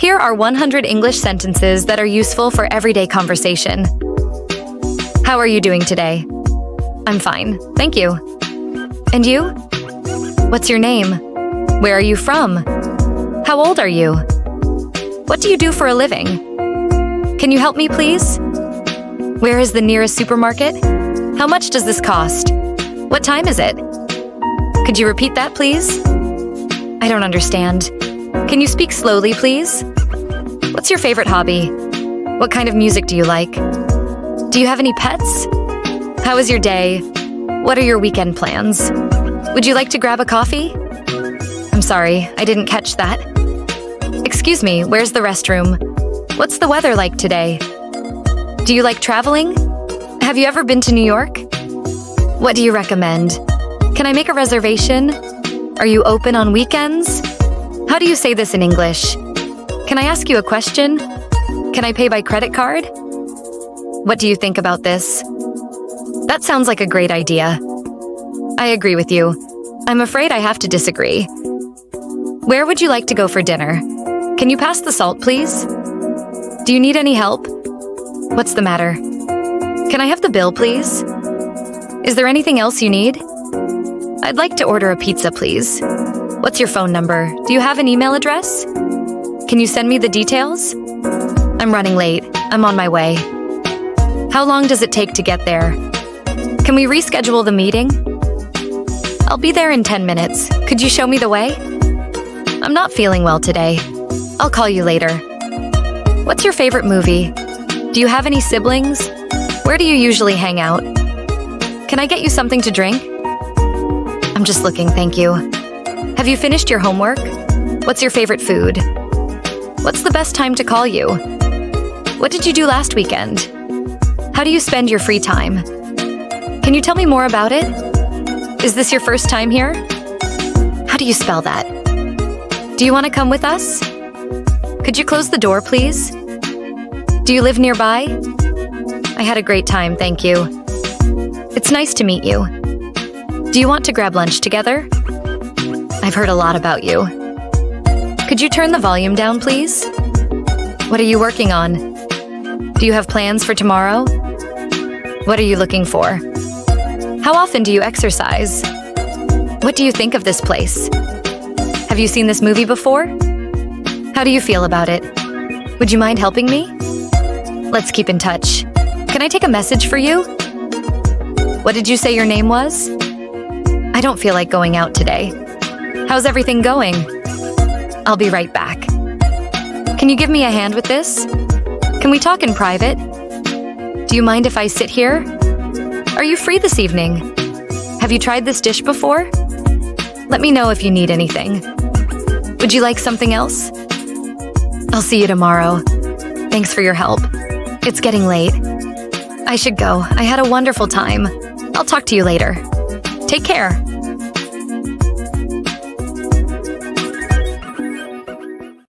Here are 100 English sentences that are useful for everyday conversation. How are you doing today? I'm fine, thank you. And you? What's your name? Where are you from? How old are you? What do you do for a living? Can you help me, please? Where is the nearest supermarket? How much does this cost? What time is it? Could you repeat that, please? I don't understand. Can you speak slowly, please? What's your favorite hobby? What kind of music do you like? Do you have any pets? How is your day? What are your weekend plans? Would you like to grab a coffee? I'm sorry, I didn't catch that. Excuse me, where's the restroom? What's the weather like today? Do you like traveling? Have you ever been to New York? What do you recommend? Can I make a reservation? Are you open on weekends? How do you say this in English? Can I ask you a question? Can I pay by credit card? What do you think about this? That sounds like a great idea. I agree with you. I'm afraid I have to disagree. Where would you like to go for dinner? Can you pass the salt, please? Do you need any help? What's the matter? Can I have the bill, please? Is there anything else you need? I'd like to order a pizza, please. What's your phone number? Do you have an email address? Can you send me the details? I'm running late. I'm on my way. How long does it take to get there? Can we reschedule the meeting? I'll be there in 10 minutes. Could you show me the way? I'm not feeling well today. I'll call you later. What's your favorite movie? Do you have any siblings? Where do you usually hang out? Can I get you something to drink? I'm just looking, thank you. Have you finished your homework? What's your favorite food? What's the best time to call you? What did you do last weekend? How do you spend your free time? Can you tell me more about it? Is this your first time here? How do you spell that? Do you want to come with us? Could you close the door, please? Do you live nearby? I had a great time, thank you. It's nice to meet you. Do you want to grab lunch together? I've heard a lot about you. Could you turn the volume down, please? What are you working on? Do you have plans for tomorrow? What are you looking for? How often do you exercise? What do you think of this place? Have you seen this movie before? How do you feel about it? Would you mind helping me? Let's keep in touch. Can I take a message for you? What did you say your name was? I don't feel like going out today. How's everything going? I'll be right back. Can you give me a hand with this? Can we talk in private? Do you mind if I sit here? Are you free this evening? Have you tried this dish before? Let me know if you need anything. Would you like something else? I'll see you tomorrow. Thanks for your help. It's getting late. I should go. I had a wonderful time. I'll talk to you later. Take care.